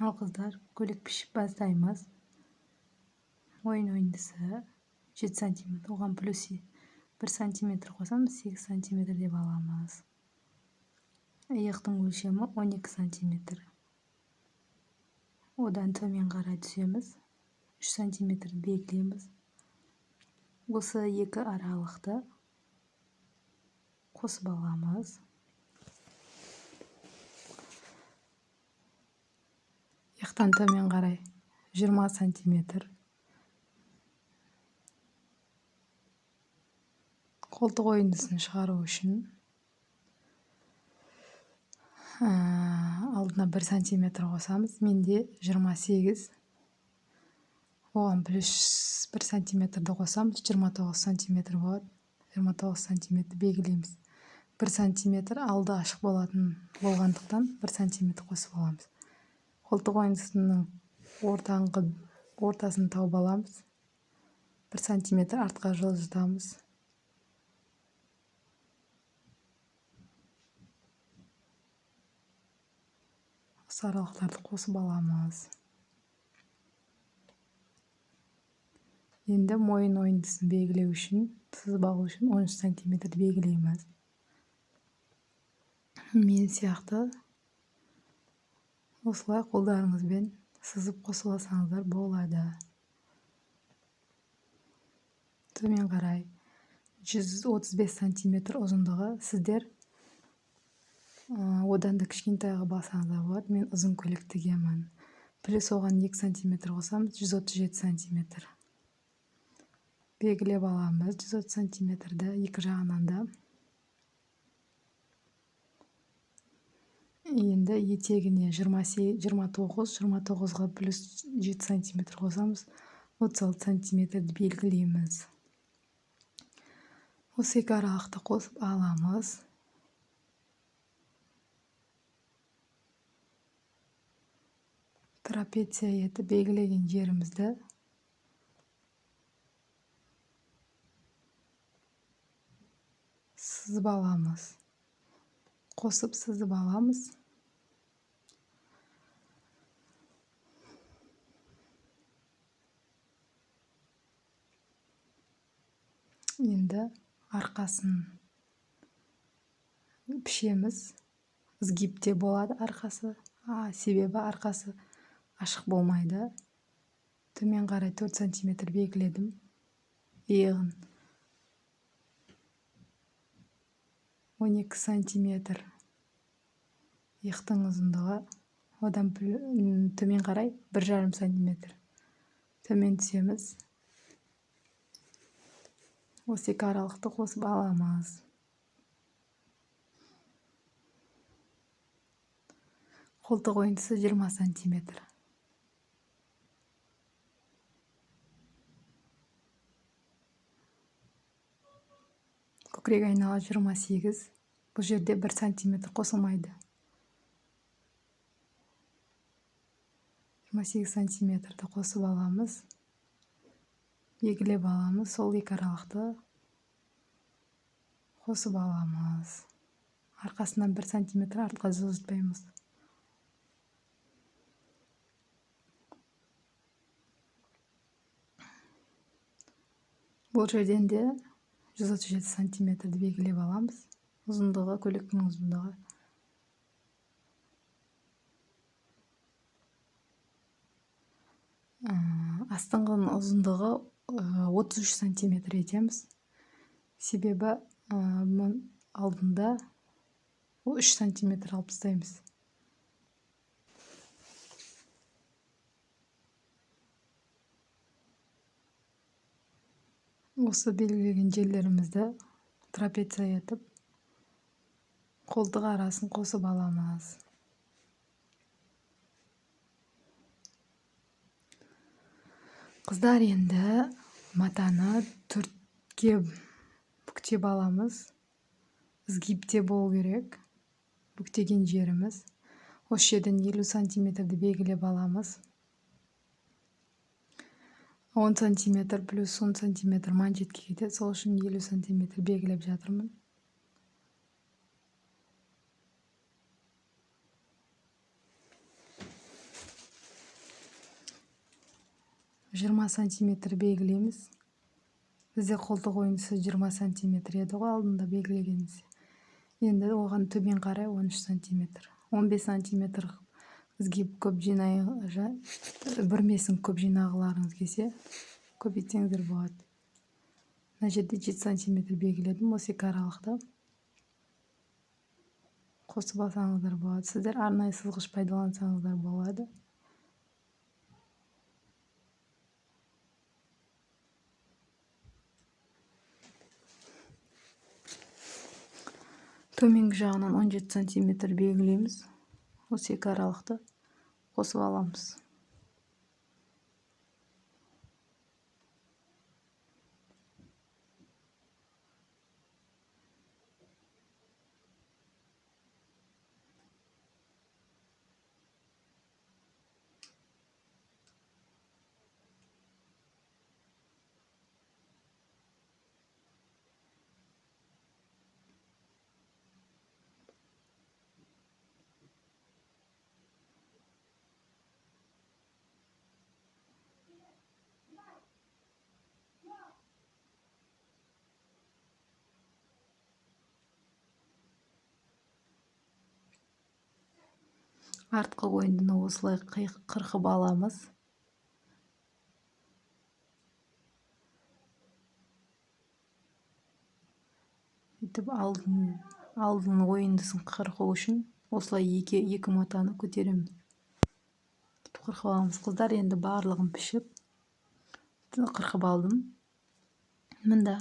Al kızlar, kölek pişip başlaymiz. Oyun oyundusu 7 cm, oğan plus 1 cm koysam 8 cm deb alamiz. Iyaqtın өлшемі 12 cm. Odan төмен қарай түсеміз. 3 cm белгілейміз. Осы екі аралықты қосып аламыз. Ияқтан төмен қарай 20 см. Қолтық ойындысын шығару үшін алдына 1 см қосамыз. Менде 28. Оған плюс 1 см қосамыз. 29 см болады. 29 см белгілейміз. 1 см алды ашық болғандықтан 1 см қосып аламыз. Қолтық ойындысының ортасын тауып аламыз. 1 см артқа жылжытамыз. Осы аралықтарды қосып аламыз. Енді мойын ойындысын белгілеу үшін, сызып алу үшін 13 см белгілейміз. Мен сияқты осылай қолдарыңызбен сызып қосып алсаңыздар болады. Төмен қарай 135 см ұзындығы. Сіздер одан да кішкентайға басаңыздар болады. Мен ұзын көйлек тігемін. Плюс оған 2 см қосамыз, 137 см. Белгілеп аламыз 130 см екі жағынан да. Енді етегіне 29-ға плюс 7 см қосамыз, 36 см белгілейміз. Осы екі аралықты қосып аламыз. Трапеция еті белгілеген жерімізді сызып аламыз. Қосып сызып аламыз. Енді арқасын пішеміз. Сгибте болады арқасы. Себебі арқасы ашық болмайды. Төмен қарай 4 см белгіледім. Иығын 12 см. Иықтың ұзындығы. Одан төмен қарай 1,5 см. Төмен түсеміз. Осы екі аралықты қосып аламыз. Қолтық ойындысы 20 см. Көкірек айнала 28. Бұл жерде 1 см қосылмайды. 28 см қосып аламыз. Белгілеп аламыз. Сол екі аралықты қосып аламыз. Арқасынан 1 см артқа жылжытпаймыз. Бұл жерден де 137 см белгілеп аламыз. Ұзындығы, көйлектің ұзындығы. Астыңғының ұзындығы 33 см етеміз. Себебі алдында 3 см алып тастаймыз. Осы белгілеген жерлерімізді трапеция етіп Қолтық арасын қосып аламыз. Қыздар, енді матаны төртке бүктеп аламыз. Изгибте болу керек. Бүктеген жеріміз. Осы жерден 50 сантиметрді белгілеп аламыз. 10 сантиметр плюс 10 сантиметр манжетке кетеді. Сол үшін 50 сантиметр белгілеп жатырмын. Жиырма сантиметр белгілейміз. Бізде қолтық ойындысы 20 сантиметр еді ғой алдында белгілегеніміз. Енді оған төмен қарай 13 сантиметр. 15 сантиметр изгиб көп бүрмесін көп жинағыларыңыз келсе, көбейтсеңіздер болады. Мына жерде 7 сантиметр белгіледім. Осы екі аралықта қосып алсаңыздар болады. Сіздер арнайы сызғыш пайдалансаңыздар болады. Төменгі жағынан 17 сантиметр белгілейміз. Осы екі аралықты қосып аламыз. Артқы ойындыны осылай қырқып аламыз. Сөйтіп алдын ойындысын қырқу үшін осылай екі матаны көтереміз. Қырқып аламыз. Қыздар, енді барлығын пішіп қырқып алдым. Мында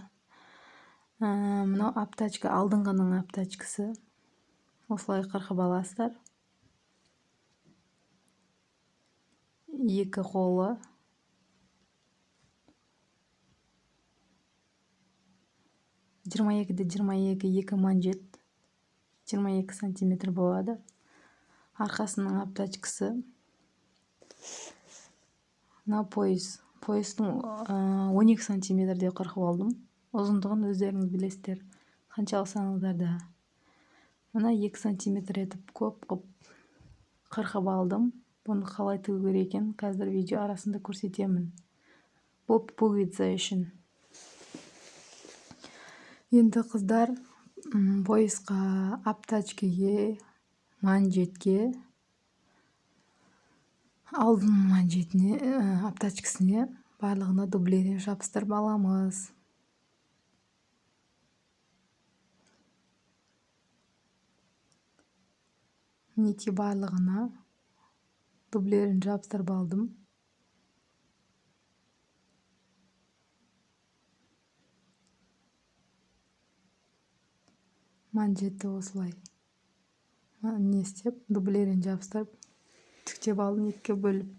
мынау аптачка, алдыңғының аптачкасы. Осылай қырқып аласыздар. Екі қолы. Жиырма екі манжет. 22 сантиметр болады. Арқасының аптачкасы. Мына поястың 12 сантиметрде қырқып алдым. Ұзындығын өздеріңіз білесіздер. Қанша алсаңыздар да. Мына 2 сантиметр етіп көп қырқып алдым. Бұны қалай тігу керек екен қазір видео арасында көрсетемін. Бұл пуговица үшін. Енді қыздар, поясқа, аптачкеге, манжетке, алдын манжетіне, аптачкасіне барлығына дублерін жабыстырып аламыз. Мінекей барлығына дублерін жабыстырып алдым. Манжетті осылай не істеп, дублерін жабыстырып, тіктеп алдым, екіге бөліп.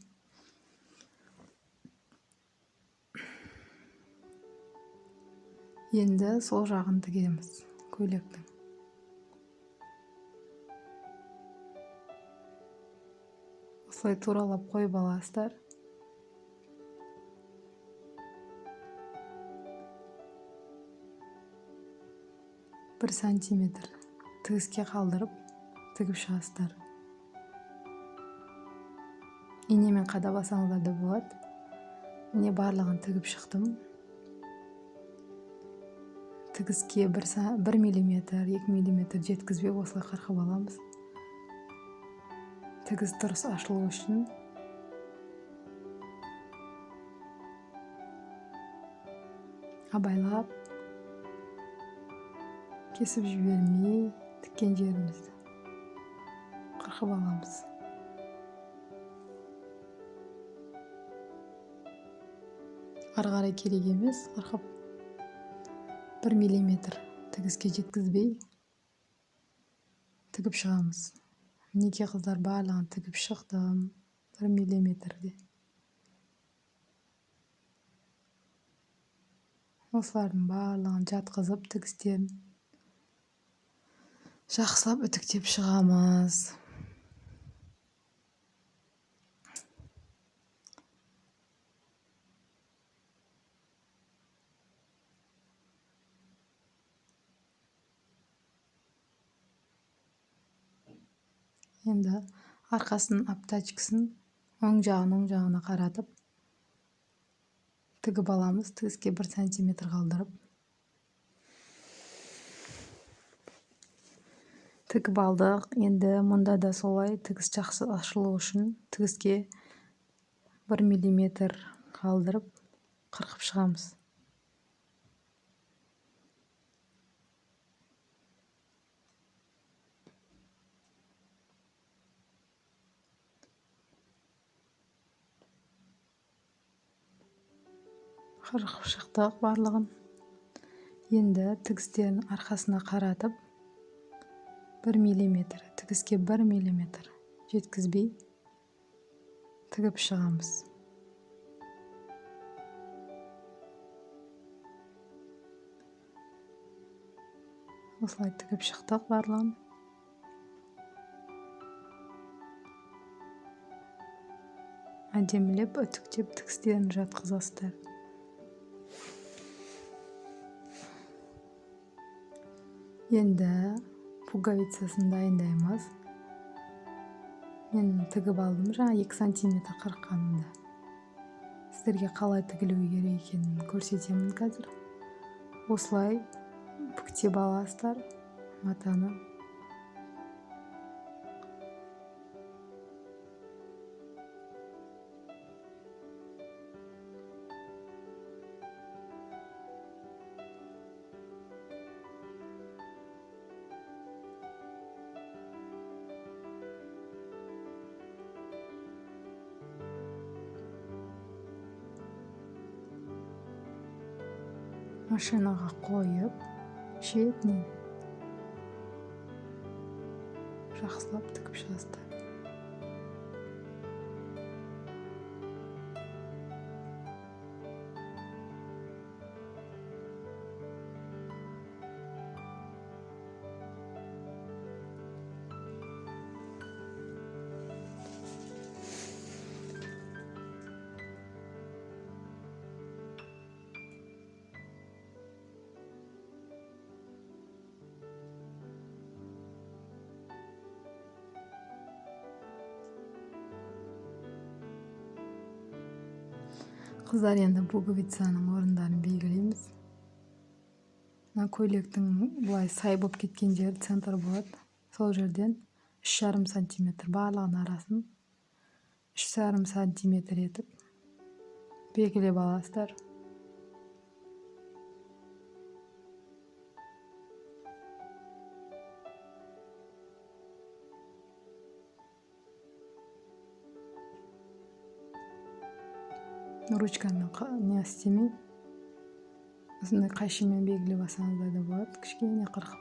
Енді сол жағын тігеміз көйлектің. Осылай туралап қойып аласыздар. Бір сантиметр тігіске қалдырып тігіп шығасыздар. Инемен қадап алсаңыздар да болады. Міне барлығын тігіп шықтым. Тігіске 1 миллиметр, 2 миллиметр жеткізбей осылай қырқып аламыз. Тігіс дұрыс ашылу үшін. Абайлап, кесіп жібермей, тіккен жерімізді қырқып аламыз. Ары қарай керек емес, қырқып 1 миллиметр тігіске жеткізбей тігіп шығамыз. Мінекей қыздар, барлығын тігіп шықтым 1 миллиметрде. Осылардың барлығын жатқызып тігістерін жақсылап үтіктеп шығамыз. Енді арқасының аптачкасын оң жағына қаратып тігіп аламыз. Тігіске 1 сантиметр қалдырып тігіп алдық. Енді мұнда да солай тігіс жақсы ашылу үшін тігіске 1 миллиметр қалдырып қырқып шығамыз. Қырқып шықтық барлығын. Енді тігістерін арқасына қаратып 1 миллиметр, тігіске 1 миллиметр жеткізбей тігіп шығамыз. Осылай тігіп шықтық барлығын. Әдемілеп үтіктеп тігістерін жатқызасыздар. Енді пуговицасын дайындаймыз. Мен тігіп алдым, жаңа 2 сантиметр қырыққанымда. Сіздерге қалай тігілуі керек екенін көрсетемін қазір. Осылай бүктеп аласыздар матаны. Машинаға қойып, шетінен жақсылап тігіп шығасыздар. Қыздар, енді пуговицаның орындарын белгілейміз. Мына көйлектің бұлай сай болып кеткен жері центр болады. Сол жерден 3,5 сантиметр барлығын арасын 3,5 сантиметр етіп белгілеп аласыздар. Ручкамен не істемей, осындай қайшымен белгілеп алсаңыздар да болады, кішкене қырқып.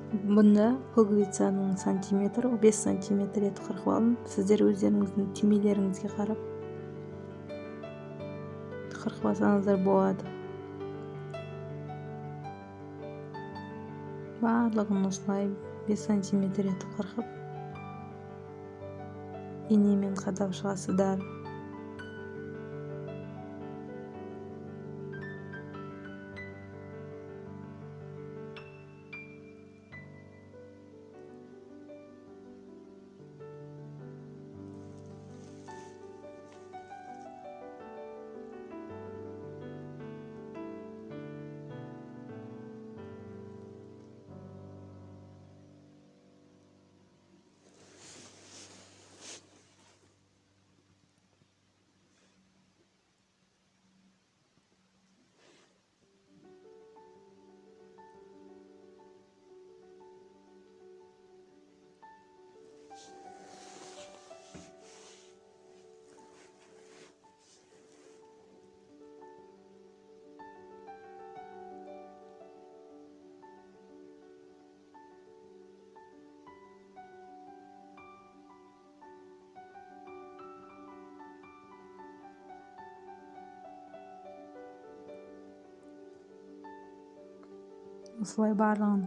Бұнда пуговицаның сантиметр, 5 сантиметр етіп қырқып алдым. Сіздер өздеріңіздің түймелеріңізге қарап қырқып алсаңыздар болады. Барлығын осылай 5 сантиметр етіп қырқып инемен қадап шығасыздар. осылай барлығын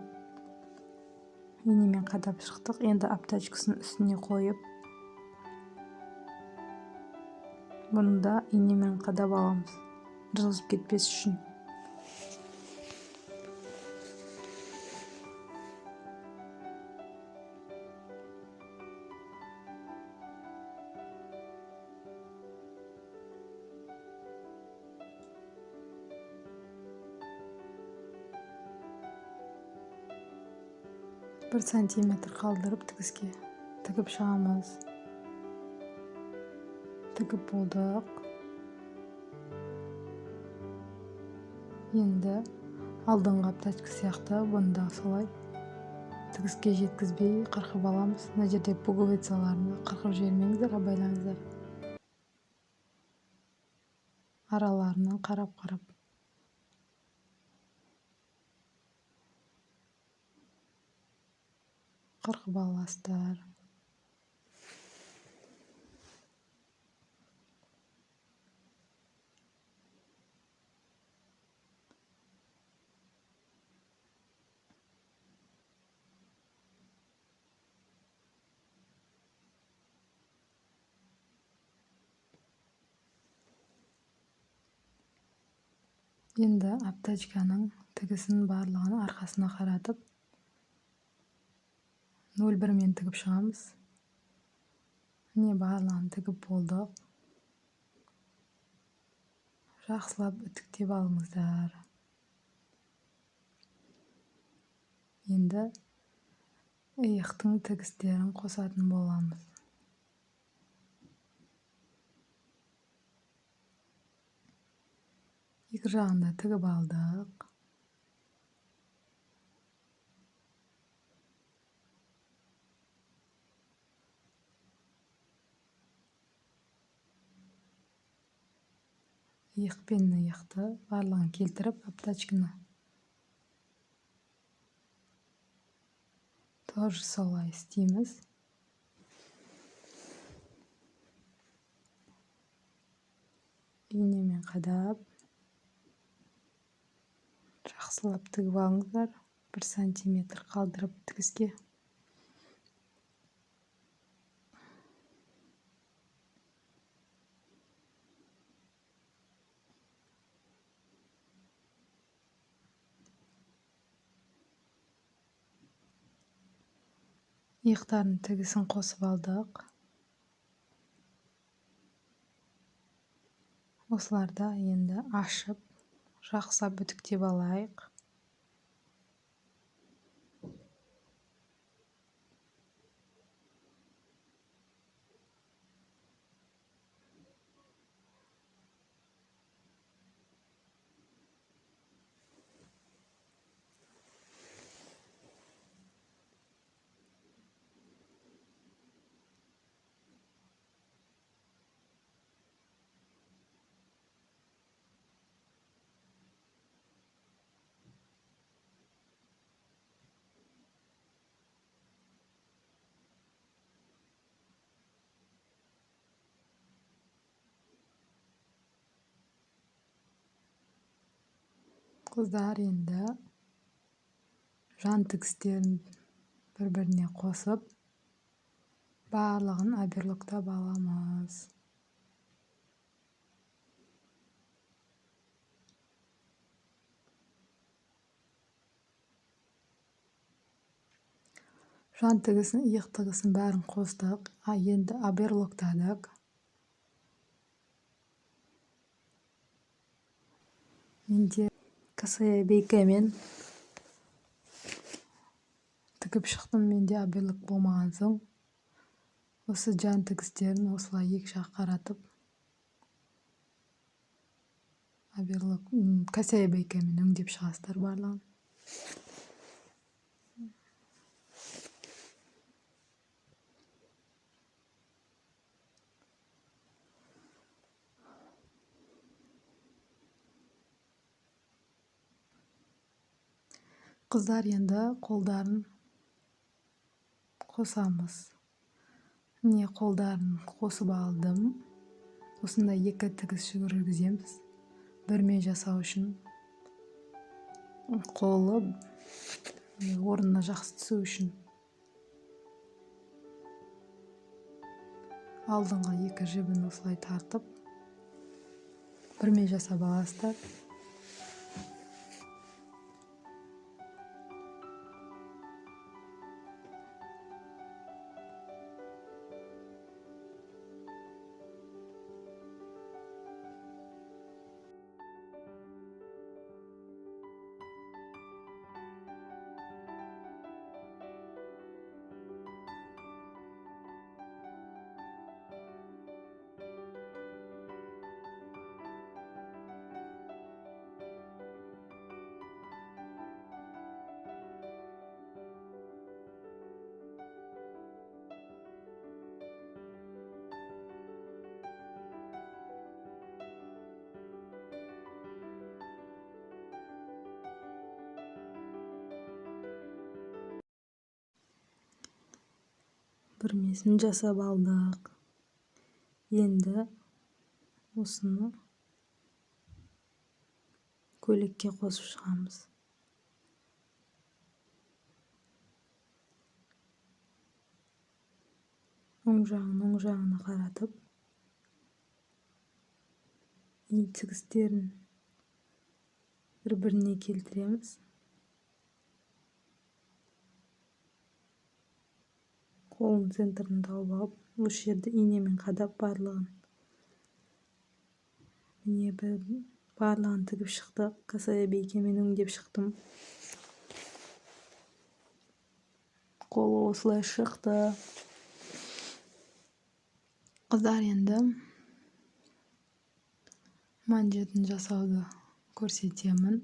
инемен қадап шықтық. Енді аптачкасын үстіне қойып, бұны да инемен қадап аламыз, жылжып кетпес үшін. Bir сантиметр қалдырып тігіске тігіп шығамыз. Тігіп болдық. Енді алдыңғы аптачка сияқты бұны да солай тігіске жеткізбей қырқып аламыз. Мына жерде пуговицаларны қырқып жібермеңіздер, абайлаңыздар. Араларынан қарап қырқып аласыздар. Енді аптачканың тігісін барлығын арқасына қаратып 0,1 мен тігіп шығамыз. Міне барлығын тігіп болдық. Жақсылап үтіктеп алыңыздар. Енді иықтың тігістерін қосатын боламыз. Екі жағында тігіп алдық. Иық пен иықты барлығын келтіріп, аптачканы тоже солай істейміз. Инемен қадап жақсылап тігіп алыңыздар. 1 сантиметр қалдырып тігіске. Иықтардың тігісін қосып алдық. Осыларда енді ашып, жақсылап үтіктеп алайық. Қыздар енді жан тігістерін бір-біріне қосып, барлығын оверлоктап аламыз. Жан тігісін, иық тігісін бәрін қостық. Енді оверлоктадық. Менде косая бейкамен тігіп шықтым. Менде оверлок болмаған соң, осы жан тігістерін осылай екі жақ қаратып, оверлок косая бейкамен өңдеп шығасыздар барлығын. Қыздар енді қолдарын қосамыз. Міне қолдарын қосып алдым. Осындай екі тігіс жүргіземіз. Бүрме жасау үшін қолы орнына жақсы түсу үшін алдыңғы екі жібін осылай тартып бүрме жасап аласыздар. Бүрмесін жасап алдық. Енді осыны көйлекке қосып шығамыз. Оң жағына қаратып, тігістерін бір-біріне келтіреміз. Қолын центрін тауып алып, осы жерді инемен қадап барлығын. Міне барлығын тігіп шықтық. Косая бейкемен өңдеп шықтым. Қолы осылай шықты. Қыздар, енді манжетін жасауды көрсетемін.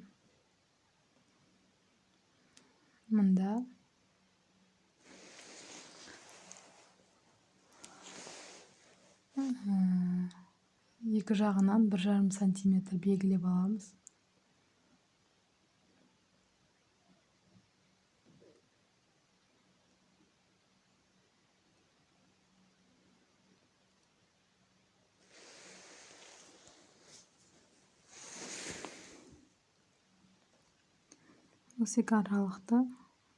Мында екі жағынан 1,5 сантиметр белгілеп аламыз. Осы екі аралықты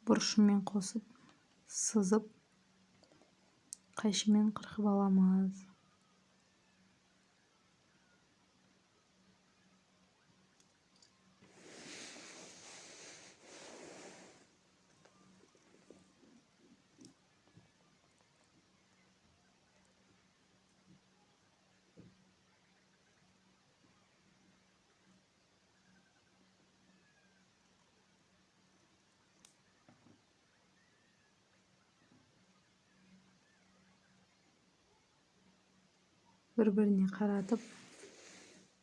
бұрышымен қосып, сызып, қайшымен қырқып аламыз. Бір-біріне қаратып,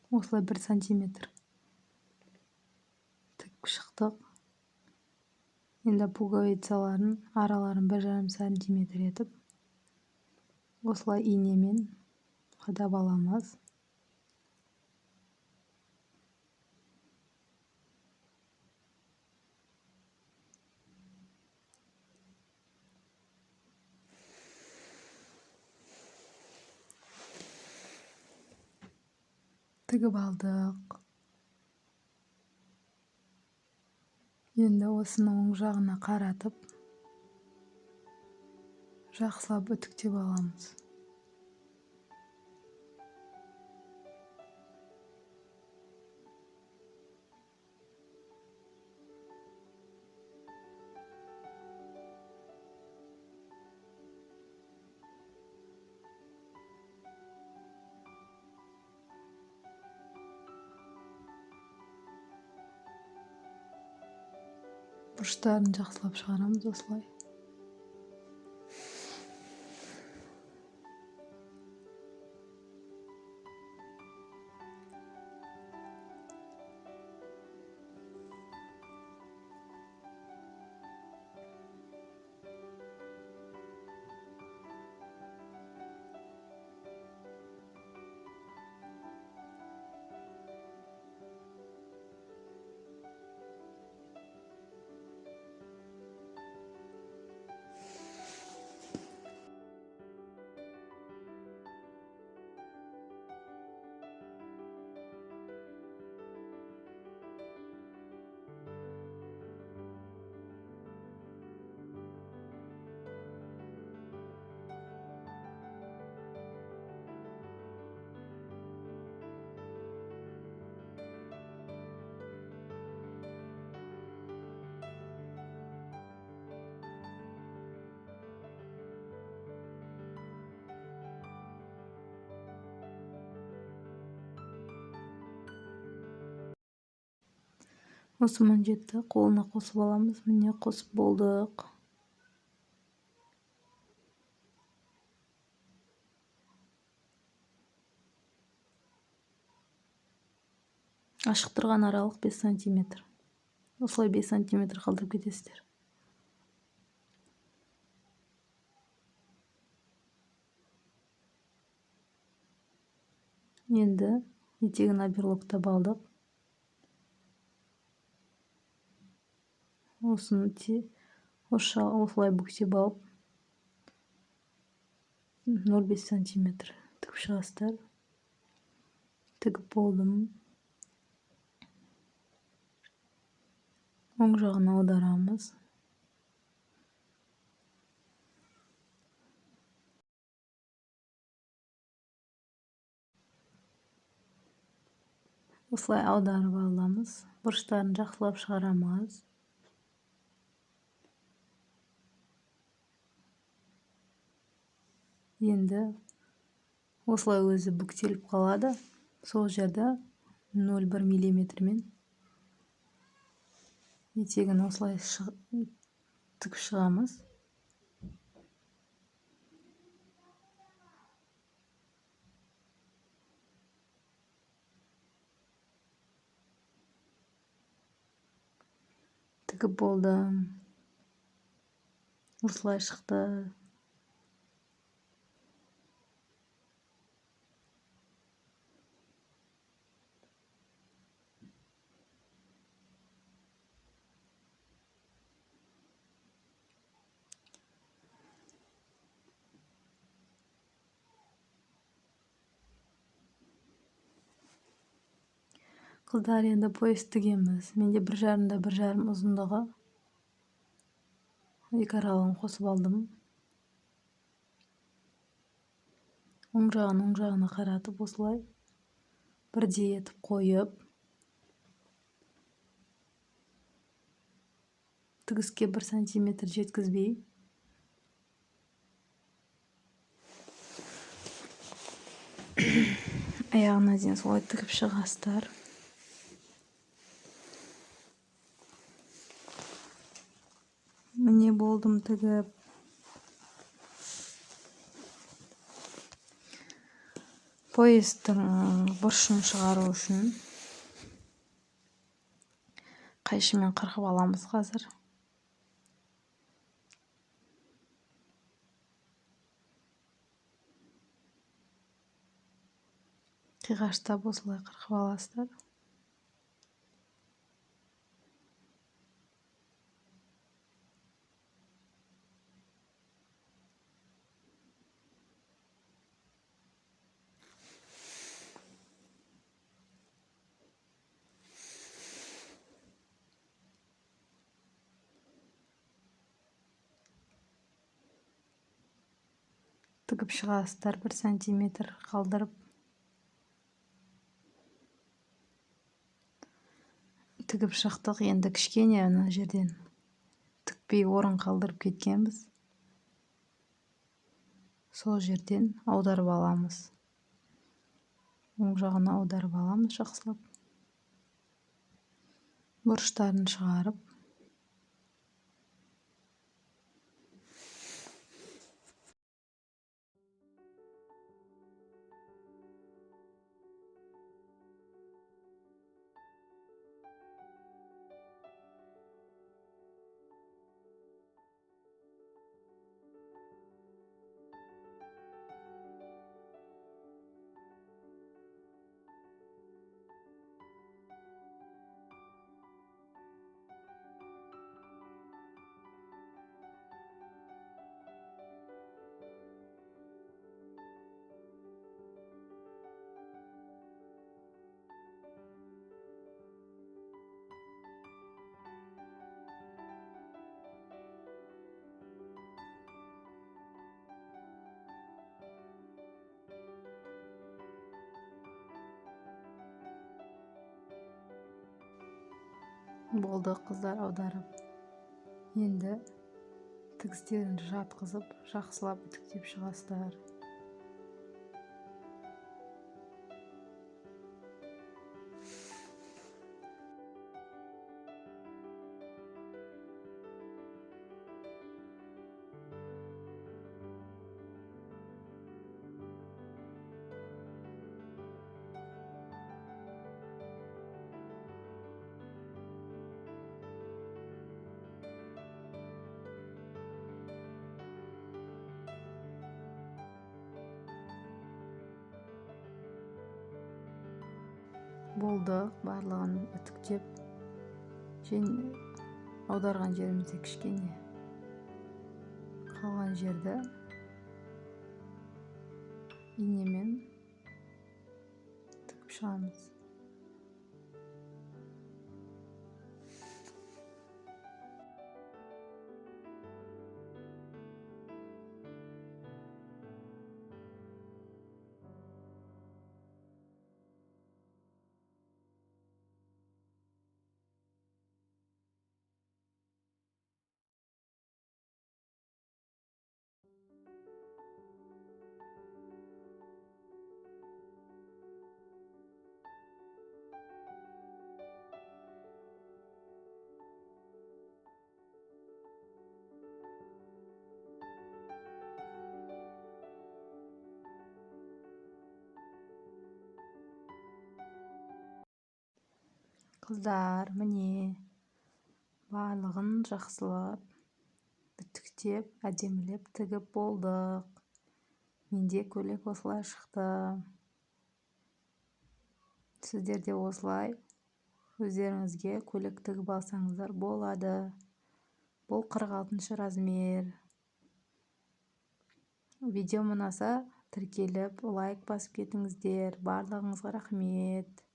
осылай 1 сантиметр тігіп шықтық. Енді пуговицаларын араларын 1,5 сантиметр етіп, осылай инемен қадап аламыз. Тігіп алдық. Енді осыны оң жағына қаратып, жақсылап үтіктеп аламыз. Бұрыштарын жақсылап шығарамыз осылай. Осымен жетті. Қолына қосып аламыз. Міне қосып болдық. Ашық тұрған аралық 5 сантиметр. Осылай 5 сантиметр қалдырып кетесіздер. Енді етегін оверлоктап алдық. Осыны осылай бүктеп алып 0,5 сантиметр тігіп шығасыздар. Тігіп болдым. Оң жағына аударамыз. Осылай аударып аламыз. Бұрыштарын жақсылап шығарамыз. Енді осылай өзі бүктеліп қалады. Сол жерде 0,1 миллиметрмен етегін осылай тігіп шығамыз. Тігіп болды. Осылай шықты. Қыздар, енді пояс тігеміз. Менде 1,5 да 1,5 ұзындығы. Екі аралығын қосып алдым. Оң жағына қаратып осылай бірдей етіп қойып, тігіске 1 сантиметр жеткізбей, аяғына дейін солай тігіп шығасыздар. Міне болдым тігіп. Поястың бұрышын шығару үшін қайшымен қырқып аламыз қазір. Қиғаштап осылай қырқып аласыздар. Тігіп шығасыздар 1 сантиметр қалдырып. Тігіп шықтық. Енді кішкене ана жерден тікпей орын қалдырып кеткенбіз. Сол жерден аударып аламыз. Оң жағына аударып аламыз жақсылап. Бұрыштарын шығарып. Болды қыздар аударып. Енді тігістерін жатқызып, жақсылап үтіктеп шығасыздар. болдық, барлығын үтіктеп. Аударған жерімізде кішкене қалған жерді инемен тігіп шығамыз. Қыздар, міне барлығын жақсылап үтіктеп, әдемілеп тігіп болдық. Менде көйлек осылай шықты. Сіздер де осылай өздеріңізге көйлек тігіп алсаңыздар болады. Бұл 46 размер. Видео ұнаса, тіркеліп, лайк басып кетіңіздер. Барлығыңызға рахмет.